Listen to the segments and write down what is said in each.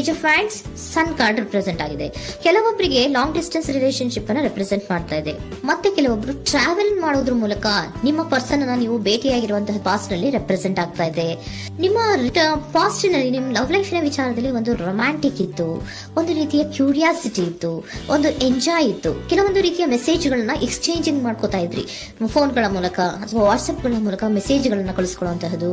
Page of wands sun card represent ಆಗಿದೆ. ಕೆಲವೊಬ್ಬರಿಗೆ long distance relationship ಅನ್ನ ರೆಪ್ರೆಸೆಂಟ್ ಮಾಡ್ತಾ ಇದೆ. ಮತ್ತೆ ಕೆಲವೊಬ್ರು ಟ್ರಾವೆಲ್ ಮಾಡೋದ್ರ ಮೂಲಕ ನಿಮ್ಮ ಪರ್ಸನ್ ಅನ್ನ ನೀವು ಭೇಟಿಯಾಗಿರುವಂತಹ ಪಾಸ್ಟ್ ನಲ್ಲಿ ರೆಪ್ರೆಸೆಂಟ್ ಆಗ್ತಾ ಇದೆ. ನಿಮ್ಮ ಪಾಸ್ಟ್ ನಲ್ಲಿ ನಿಮ್ಮ ಲವ್ ಲೈಫ್ ನ ವಿಚಾರದಲ್ಲಿ ಒಂದು ರೊಮ್ಯಾಂಟಿಕ್ ಇತ್ತು, ಒಂದು ರೀತಿಯ ಕ್ಯೂರಿಯಾಸಿಟಿ ಇತ್ತು, ಒಂದು ಎಂಜಾಯ್ ಇತ್ತು. ಕೆಲವೊಂದು ರೀತಿಯ ಮೆಸೇಜ್ ಗಳನ್ನ ಎಕ್ಸ್ಚೇಂಜಿಂಗ್ ಮಾಡ್ಕೋತಾ ಇದ್ರಿ, ಫೋನ್ಗಳ ಮೂಲಕ ಅಥವಾ ವಾಟ್ಸ್ಆಪ್ ಗಳ ಮೂಲಕ ಮೆಸೇಜ್ ಗಳನ್ನ ಕಳಿಸ್ಕೊಳ್ಳುವಂತಹದ್ದು,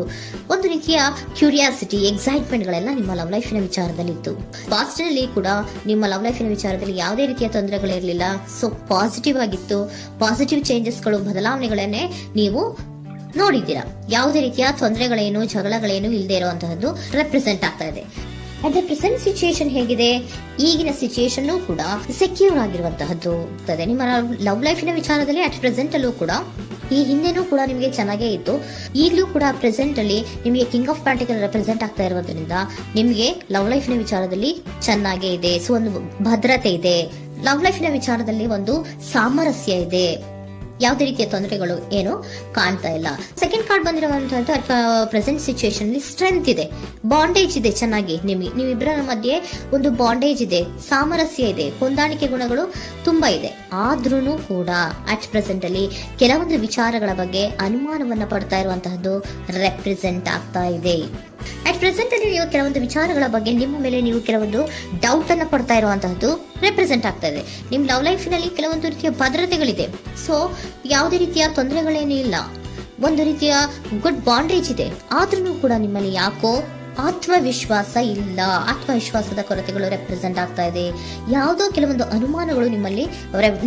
ಒಂದು ರೀತಿಯ ಕ್ಯೂರಿಯಾಸಿಟಿ, ಎಕ್ಸೈಟ್ಮೆಂಟ್ ಗಳೆಲ್ಲ ನಿಮ್ಮ ಲವ್ ಲೈಫ್ ನ ವಿಚಾರದಲ್ಲಿ ಇತ್ತು. ಪಾಸ್ಟ್ ನಲ್ಲಿ ಕೂಡ ನಿಮ್ಮ ಲವ್ ಲೈಫ್ ನ ವಿಚಾರದಲ್ಲಿ ಯಾವುದೇ ರೀತಿಯ ತೊಂದರೆಗಳಿರಲಿಲ್ಲ. ಸೊ ಪಾಸಿಟಿವ್ ಆಗಿತ್ತು. ಪಾಸಿಟಿವ್ ಚೇಂಜಸ್ ಗಳು, ಬದಲಾವಣೆಗಳನ್ನೇ ನೀವು ನೋಡಿದ್ದೀರಾ. ಯಾವುದೇ ರೀತಿಯ ತೊಂದರೆಗಳೇನು, ಜಗಳಗಳೇನು ಇಲ್ಲದೆ ಇರುವಂತಹದ್ದು ರೆಪ್ರೆಸೆಂಟ್ ಆಗ್ತಾ ಇದೆ. ಅಟ್ ದ ಪ್ರೆಸೆಂಟ್ ಸಿಚುಯೇಷನ್ ಹೇಗಿದೆ? ಈಗಿನ ಸಿಚುಯೇಷನ್ ಕೂಡ ಸೆಕ್ಯೂರ್ ಆಗಿರುವಂತಹದ್ದು. ನಿಮ್ಮ ಲವ್ ಲೈಫ್ ನ ವಿಚಾರದಲ್ಲಿ ಅಟ್ ಪ್ರೆಸೆಂಟ್ ಅಲ್ಲೂ ಕೂಡ, ಈ ಹಿಂದೆನೂ ಕೂಡ ನಿಮಗೆ ಚೆನ್ನಾಗೇ ಇತ್ತು, ಈಗಲೂ ಕೂಡ ಪ್ರೆಸೆಂಟ್ ಅಲ್ಲಿ ನಿಮಗೆ ಕಿಂಗ್ ಆಫ್ ಪ್ಯಾಂಟಿಕಲ್ ರೆಪ್ರೆಸೆಂಟ್ ಆಗ್ತಾ ಇರೋದ್ರಿಂದ ನಿಮಗೆ ಲವ್ ಲೈಫ್ ನ ವಿಚಾರದಲ್ಲಿ ಚೆನ್ನಾಗೇ ಇದೆ. ಸೊ ಒಂದು ಭದ್ರತೆ ಇದೆ. ಲವ್ ಲೈಫ್ ನ ವಿಚಾರದಲ್ಲಿ ಒಂದು ಸಾಮರಸ್ಯ ಇದೆ. ಯಾವುದೇ ರೀತಿಯ ತೊಂದರೆಗಳು ಏನು ಕಾಣ್ತಾ ಇಲ್ಲ. ಸೆಕೆಂಡ್ ಕಾರ್ಡ್ ಬಂದಿರುವಂತಹ ಪ್ರೆಸೆಂಟ್ ಸಿಚುಯೇಷನ್ ಅಲ್ಲಿ ಸ್ಟ್ರೆಂತ್ ಇದೆ, ಬಾಂಡೇಜ್ ಇದೆ. ಚೆನ್ನಾಗಿ ನೀವಿಬ್ಬರ ಮಧ್ಯೆ ಒಂದು ಬಾಂಡೇಜ್ ಇದೆ, ಸಾಮರಸ್ಯ ಇದೆ, ಹೊಂದಾಣಿಕೆ ಗುಣಗಳು ತುಂಬಾ ಇದೆ. ಆದ್ರೂ ಕೂಡ ಅಟ್ ಪ್ರೆಸೆಂಟ್ ಅಲ್ಲಿ ಕೆಲವೊಂದು ವಿಚಾರಗಳ ಬಗ್ಗೆ ಅನುಮಾನವನ್ನ ಪಡ್ತಾ ಇರುವಂತಹದ್ದು ರೆಪ್ರೆಸೆಂಟ್ ಆಗ್ತಾ ಇದೆ. ಅಟ್ ಪ್ರೆಸೆಂಟ್ ಅಲ್ಲಿ ನೀವು ಕೆಲವೊಂದು ವಿಚಾರಗಳ ಬಗ್ಗೆ ನಿಮ್ಮ ಮೇಲೆ ನೀವು ಕೆಲವೊಂದು ಡೌಟ್ ಅನ್ನ ಪಡ್ತಾ ಇರುವಂತಹದ್ದು ರೆಪ್ರೆಸೆಂಟ್ ಆಗ್ತಾ ಇದೆ. ನಿಮ್ ಲವ್ ಲೈಫ್ ನಲ್ಲಿ ಕೆಲವೊಂದು ರೀತಿಯ ಭದ್ರತೆಗಳಿದೆ. ಸೊ ಯಾವುದೇ ರೀತಿಯ ತೊಂದರೆಗಳೇನೂ ಇಲ್ಲ, ಒಂದು ರೀತಿಯ ಗುಡ್ ಬಾಂಡೇಜ್ ಇದೆ. ಆದ್ರೂ ಕೂಡ ನಿಮ್ಮಲ್ಲಿ ಯಾಕೋ ಆತ್ಮವಿಶ್ವಾಸ ಇಲ್ಲ, ಆತ್ಮವಿಶ್ವಾಸದ ಕೊರತೆಗಳು ರೆಪ್ರೆಸೆಂಟ್ ಆಗ್ತಾ ಇದೆ. ಯಾವುದೋ ಕೆಲವೊಂದು ಅನುಮಾನಗಳು ನಿಮ್ಮಲ್ಲಿ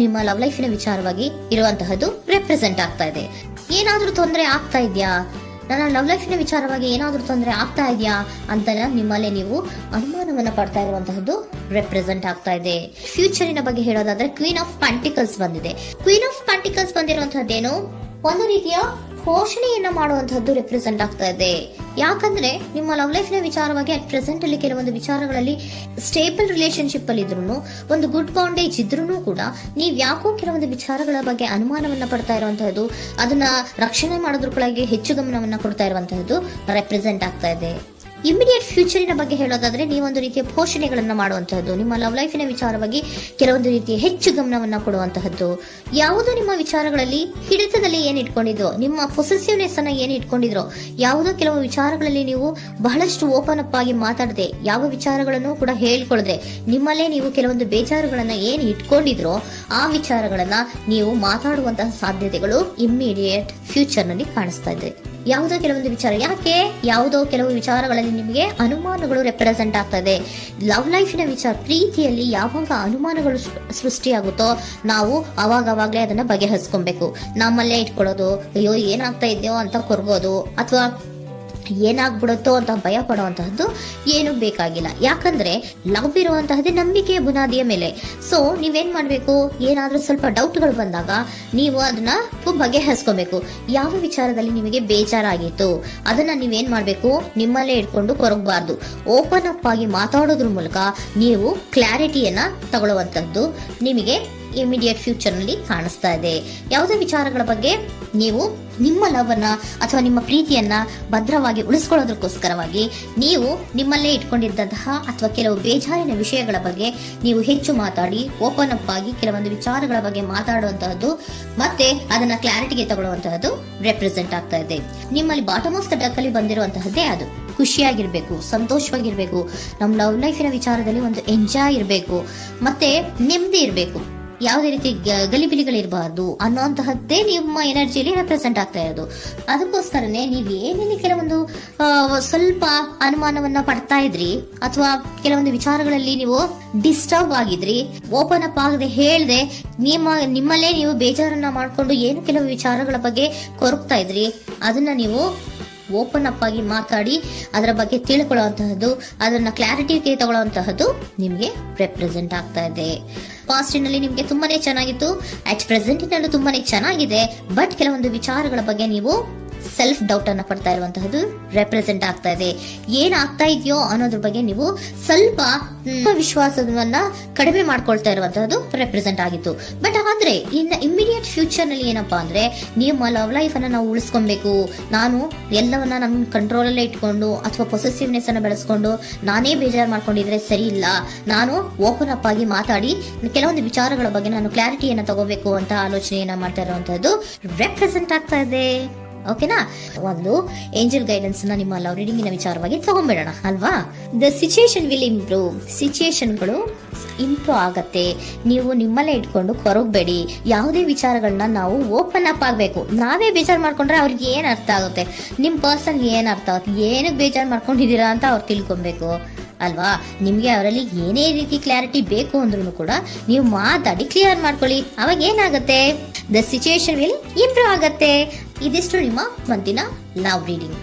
ನಿಮ್ಮ ಲವ್ ಲೈಫಿನ ವಿಚಾರವಾಗಿ ಇರುವಂತಹದ್ದು ರೆಪ್ರೆಸೆಂಟ್ ಆಗ್ತಾ ಇದೆ. ಏನಾದ್ರೂ ತೊಂದರೆ ಆಗ್ತಾ ಇದೆಯಾ, ನನ್ನ ಲವ್ ಲೈಫಿನ ವಿಚಾರವಾಗಿ ಏನಾದ್ರೂ ತೊಂದರೆ ಆಗ್ತಾ ಇದೆಯಾ ಅಂತ ನಿಮ್ಮಲ್ಲೇ ನೀವು ಅನುಮಾನವನ್ನ ಪಡ್ತಾ ಇರುವಂತಹದ್ದು ರೆಪ್ರೆಸೆಂಟ್ ಆಗ್ತಾ ಇದೆ. ಫ್ಯೂಚರಿನ ಬಗ್ಗೆ ಹೇಳೋದಾದ್ರೆ ಕ್ವೀನ್ ಆಫ್ ಪ್ಯಾಂಟಿಕಲ್ಸ್ ಬಂದಿದೆ. ಕ್ವೀನ್ ಆಫ್ ಪ್ಯಾಂಟಿಕಲ್ಸ್ ಬಂದಿರುವಂತಹದ್ದೇನು, ಒಂದು ರೀತಿಯ ಪೋಷಣೆಯನ್ನ ಮಾಡುವಂತಹದ್ದು ರೆಪ್ರೆಸೆಂಟ್ ಆಗ್ತಾ ಇದೆ. ಯಾಕಂದ್ರೆ ನಿಮ್ಮ ಲವ್ ಲೈಫ್ ನ ವಿಚಾರವಾಗಿ ಅಟ್ ಪ್ರೆಸೆಂಟ್ ಅಲ್ಲಿ ಕೆಲವೊಂದು ವಿಚಾರಗಳಲ್ಲಿ ಸ್ಟೇಬಲ್ ರಿಲೇಶನ್ಶಿಪ್ ಅಲ್ಲಿ ಇದ್ರು, ಒಂದು ಗುಡ್ ಬಾಂಡೇಜ್ ಇದ್ರೂ ಕೂಡ ನೀವ್ ಯಾಕೋ ಕೆಲವೊಂದು ವಿಚಾರಗಳ ಬಗ್ಗೆ ಅನುಮಾನವನ್ನ ಪಡ್ತಾ ಇರುವಂತಹದ್ದು, ಅದನ್ನ ರಕ್ಷಣೆ ಮಾಡೋದ್ರೊಳಗೆ ಹೆಚ್ಚು ಗಮನವನ್ನ ಕೊಡ್ತಾ ಇರುವಂತಹದ್ದು ರೆಪ್ರೆಸೆಂಟ್ ಆಗ್ತಾ ಇದೆ. ಇಮಿಡಿಯೇಟ್ ಫ್ಯೂಚರಿನ ಬಗ್ಗೆ ಹೇಳೋದಾದ್ರೆ ನೀವೊಂದು ರೀತಿಯ ಪೋಷಣೆಗಳನ್ನ ಮಾಡುವಂತಹದ್ದು, ನಿಮ್ಮ ಲವ್ ಲೈಫಿನ ವಿಚಾರವಾಗಿ ಕೆಲವೊಂದು ರೀತಿಯ ಹೆಚ್ಚು ಗಮನವನ್ನ ಕೊಡುವಂತಹದ್ದು, ಯಾವುದೋ ನಿಮ್ಮ ವಿಚಾರಗಳಲ್ಲಿ ಹಿಡಿತದಲ್ಲಿ ಏನ್ ಇಟ್ಕೊಂಡಿದ್ರೋ, ನಿಮ್ಮ ಪೊಸೆಸಿವ್ನೆಸ್ ಅನ್ನ ಏನ್ ಇಟ್ಕೊಂಡಿದ್ರೋ, ಯಾವುದೋ ಕೆಲವು ವಿಚಾರಗಳಲ್ಲಿ ನೀವು ಬಹಳಷ್ಟು ಓಪನ್ ಅಪ್ ಆಗಿ ಮಾತಾಡದೆ, ಯಾವ ವಿಚಾರಗಳನ್ನು ಕೂಡ ಹೇಳ್ಕೊಳ್ಳದೆ, ನಿಮ್ಮಲ್ಲೇ ನೀವು ಕೆಲವೊಂದು ಬೇಜಾರುಗಳನ್ನ ಏನ್ ಇಟ್ಕೊಂಡಿದ್ರೋ ಆ ವಿಚಾರಗಳನ್ನ ನೀವು ಮಾತಾಡುವಂತಹ ಸಾಧ್ಯತೆಗಳು ಇಮಿಡಿಯೇಟ್ ಫ್ಯೂಚರ್ ನಲ್ಲಿ ಕಾಣಿಸ್ತಾ ಇದೆ. ಯಾವುದೋ ಕೆಲವೊಂದು ವಿಚಾರ, ಯಾಕೆ ಯಾವುದೋ ಕೆಲವು ವಿಚಾರಗಳಲ್ಲಿ ನಿಮಗೆ ಅನುಮಾನಗಳು ರೆಪ್ರೆಸೆಂಟ್ ಆಗ್ತಾ ಇದೆ. ಲವ್ ಲೈಫಿನ ವಿಚಾರ, ಪ್ರೀತಿಯಲ್ಲಿ ಯಾವಾಗ ಅನುಮಾನಗಳು ಸೃಷ್ಟಿಯಾಗುತ್ತೋ ನಾವು ಅವಾಗವಾಗ್ಲೇ ಅದನ್ನ ಬಗೆಹರಿಸ್ಕೊಬೇಕು. ನಮ್ಮಲ್ಲೇ ಇಟ್ಕೊಳ್ಳೋದು, ಅಯ್ಯೋ ಏನಾಗ್ತಾ ಇದೆಯೋ ಅಂತ ಕೊರಗೋದು ಅಥವಾ ಏನಾಗ್ಬಿಡುತ್ತೋ ಅಂತ ಭಯ ಪಡುವಂತಹದ್ದು ಏನು ಬೇಕಾಗಿಲ್ಲ. ಯಾಕಂದ್ರೆ ಲವ್ ಇರುವಂತಹದ್ದೇ ನಂಬಿಕೆಯ ಬುನಾದಿಯ ಮೇಲೆ. ಸೊ ನೀವೇನ್ ಮಾಡ್ಬೇಕು, ಏನಾದ್ರೂ ಸ್ವಲ್ಪ ಡೌಟ್ಗಳು ಬಂದಾಗ ನೀವು ಅದನ್ನ ಬಗೆಹರಿಸ್ಕೊಬೇಕು. ಯಾವ ವಿಚಾರದಲ್ಲಿ ನಿಮಗೆ ಬೇಜಾರಾಗಿತ್ತು ಅದನ್ನ ನೀವೇನ್ ಮಾಡ್ಬೇಕು, ನಿಮ್ಮಲ್ಲೇ ಇಟ್ಕೊಂಡು ಕೊರಗಬಾರ್ದು. ಓಪನ್ ಅಪ್ ಆಗಿ ಮಾತಾಡೋದ್ರ ಮೂಲಕ ನೀವು ಕ್ಲಾರಿಟಿಯನ್ನ ತಗೊಳ್ಳುವಂತದ್ದು ನಿಮಗೆ ಇಮಿಡಿಯೇಟ್ ಫ್ಯೂಚರ್ ನಲ್ಲಿ ಕಾಣಿಸ್ತಾ ಇದೆ. ಯಾವುದೇ ವಿಚಾರಗಳ ಬಗ್ಗೆ ನೀವು ನಿಮ್ಮ ಲವ್ ಅನ್ನ ಅಥವಾ ನಿಮ್ಮ ಪ್ರೀತಿಯನ್ನ ಭದ್ರವಾಗಿ ಉಳಿಸ್ಕೊಳ್ಳೋದಕ್ಕೋಸ್ಕರವಾಗಿ ನೀವು ನಿಮ್ಮಲ್ಲೇ ಇಟ್ಕೊಂಡಿದ್ದಂತಹ ಅಥವಾ ಕೆಲವು ಬೇಜಾರಿನ ವಿಷಯಗಳ ಬಗ್ಗೆ ನೀವು ಹೆಚ್ಚು ಮಾತಾಡಿ, ಓಪನ್ ಅಪ್ ಆಗಿ ಕೆಲವೊಂದು ವಿಚಾರಗಳ ಬಗ್ಗೆ ಮಾತಾಡುವಂತಹದ್ದು ಮತ್ತೆ ಅದನ್ನ ಕ್ಲಾರಿಟಿಗೆ ತಗೊಳ್ಳುವಂತಹದ್ದು ರೆಪ್ರೆಸೆಂಟ್ ಆಗ್ತಾ ಇದೆ. ನಿಮ್ಮಲ್ಲಿ ಬಾಟಮ್ ಆಫ್ ದ ಡಕ್ ಅಲ್ಲಿ ಬಂದಿರುವಂತಹದ್ದೇ ಅದು. ಖುಷಿಯಾಗಿರ್ಬೇಕು, ಸಂತೋಷವಾಗಿರ್ಬೇಕು, ನಮ್ಮ ಲವ್ ಲೈಫಿನ ವಿಚಾರದಲ್ಲಿ ಒಂದು ಎಂಜಾಯ್ ಇರಬೇಕು, ಮತ್ತೆ ನೆಮ್ಮದಿ ಇರಬೇಕು, ಯಾವುದೇ ರೀತಿ ಗಲಿಬಿಲಿಗಳಿರಬಾರ್ದು ಅನ್ನೋಂತಹದ್ದೇ ನಿಮ್ಮ ಎನರ್ಜಿಯಲ್ಲಿ ರೆಪ್ರೆಸೆಂಟ್ ಆಗ್ತಾ ಇರೋದು. ಅದಕ್ಕೋಸ್ಕರನೇ ನೀವು ಏನೇನು ಕೆಲವೊಂದು ಸ್ವಲ್ಪ ಅನುಮಾನವನ್ನ ಪಡ್ತಾ ಇದ್ರಿ ಅಥವಾ ಕೆಲವೊಂದು ವಿಚಾರಗಳಲ್ಲಿ ನೀವು ಡಿಸ್ಟರ್ಬ್ ಆಗಿದ್ರಿ, ಓಪನ್ ಅಪ್ ಆಗದೆ ಹೇಳ್ದೆ ನಿಮ್ಮಲ್ಲೇ ನೀವು ಬೇಜಾರನ್ನ ಮಾಡ್ಕೊಂಡು ಏನು ಕೆಲವು ವಿಚಾರಗಳ ಬಗ್ಗೆ ಕೊರಗ್ತಾ ಇದ್ರಿ, ಅದನ್ನ ನೀವು ಓಪನ್ ಅಪ್ ಆಗಿ ಮಾತಾಡಿ ಅದರ ಬಗ್ಗೆ ತಿಳ್ಕೊಳ್ಳುವಂತಹದ್ದು, ಅದನ್ನ ಕ್ಲಾರಿಟಿಗೆ ತಗೊಳ್ಳುವಂತಹದ್ದು ನಿಮಗೆ ರೆಪ್ರೆಸೆಂಟ್ ಆಗ್ತಾ ಇದೆ. ಪಾಸ್ಟಿನಲ್ಲಿ ನಿಮ್ಗೆ ತುಂಬಾನೇ ಚೆನ್ನಾಗಿತ್ತು, ಅಟ್ ಪ್ರೆಸೆಂಟಿನಲ್ಲೂ ತುಂಬಾನೇ ಚೆನ್ನಾಗಿದೆ. ಬಟ್ ಕೆಲವೊಂದು ವಿಚಾರಗಳ ಬಗ್ಗೆ ನೀವು ಸೆಲ್ಫ್ ಡೌಟ್ ಅನ್ನ ಪಡ್ತಾ ಇರುವಂತಹದ್ದು ರೆಪ್ರೆಸೆಂಟ್ ಆಗ್ತಾ ಇದೆ. ಏನಾಗ್ತಾ ಇದೆಯೋ ಅನ್ನೋದ್ರ ಬಗ್ಗೆ ನೀವು ಸ್ವಲ್ಪ ವಿಶ್ವಾಸವನ್ನ ಕಡಿಮೆ ಮಾಡ್ಕೊಳ್ತಾ ಇರುವಂತಹದ್ದು ರೆಪ್ರೆಸೆಂಟ್ ಆಗಿತ್ತು. ಬಟ್ ಆದ್ರೆ ಇನ್ನು ಇಮಿಡಿಯೇಟ್ ಫ್ಯೂಚರ್ ನಲ್ಲಿ ಏನಪ್ಪಾ ಅಂದ್ರೆ ನಿಮ್ಮ ಲವ್ ಲೈಫ್ ಅನ್ನ ನಾವು ಉಳಿಸ್ಕೊಬೇಕು, ನಾನು ಎಲ್ಲವನ್ನ ನನ್ನ ಕಂಟ್ರೋಲ್ ಅಲ್ಲೇ ಇಟ್ಕೊಂಡು ಅಥವಾ ಪೊಸೆಸಿವ್ನೆಸ್ ಅನ್ನ ಬೆಳೆಸ್ಕೊಂಡು ನಾನೇ ಬೇಜಾರು ಮಾಡ್ಕೊಂಡಿದ್ರೆ ಸರಿ ಇಲ್ಲ, ನಾನು ಓಪನ್ ಅಪ್ ಆಗಿ ಮಾತಾಡಿ ಕೆಲವೊಂದು ವಿಚಾರಗಳ ಬಗ್ಗೆ ನಾನು ಕ್ಲಾರಿಟಿಯನ್ನ ತಗೋಬೇಕು ಅಂತ ಆಲೋಚನೆಯನ್ನ ಮಾಡ್ತಾ ಇರುವಂತಹದ್ದು ರೆಪ್ರೆಸೆಂಟ್ ಆಗ್ತಾ ಇದೆ. ಓಕೆನಾ? ಒಂದು ಏಂಜಲ್ ಗೈಡೆನ್ಸ್ ನ ನಿಮ್ಮ ಲವ್ ರೀಡಿಂಗಿನ ವಿಚಾರವಾಗಿ ತಗೊಂಡ್ಬಿಡೋಣ ಅಲ್ವಾ. The situation will improve. ಸಿಚುಯೇಷನ್ಗಳು ಇಂಪ್ರೂವ್ ಆಗತ್ತೆ. ನೀವು ನಿಮ್ಮಲ್ಲೇ ಇಟ್ಕೊಂಡು ಕೊರಗಬೇಡಿ. ಯಾವುದೇ ವಿಚಾರಗಳನ್ನ ನಾವು ಓಪನ್ ಅಪ್ ಆಗ್ಬೇಕು. ನಾವೇ ಬೇಜಾರು ಮಾಡ್ಕೊಂಡ್ರೆ ಅವ್ರಿಗೆ ಏನ್ ಅರ್ಥ ಆಗುತ್ತೆ, ನಿಮ್ ಪರ್ಸನ್ ಏನ್ ಅರ್ಥ ಆಗುತ್ತೆ, ಏನಕ್ಕೆ ಬೇಜಾರು ಮಾಡ್ಕೊಂಡಿದ್ದೀರಾ ಅಂತ ಅವ್ರು ತಿಳ್ಕೊಬೇಕು ಅಲ್ವಾ. ನಿಮ್ಗೆ ಅವರಲ್ಲಿ ಏನೇ ರೀತಿ ಕ್ಲಾರಿಟಿ ಬೇಕು ಅಂದ್ರೂ ಕೂಡ ನೀವು ಮಾತಾಡಿ ಕ್ಲಿಯರ್ ಮಾಡ್ಕೊಳ್ಳಿ. ಅವಾಗ ಏನಾಗುತ್ತೆ, ದ ಸಿಚುಯೇಷನ್ ವಿಲ್ ಇಂಪ್ರೂವ್ ಆಗತ್ತೆ. ಇದಿಷ್ಟು ನಿಮ್ಮ ಮಂತಿನ ಲವ್ ರೀಡಿಂಗ್.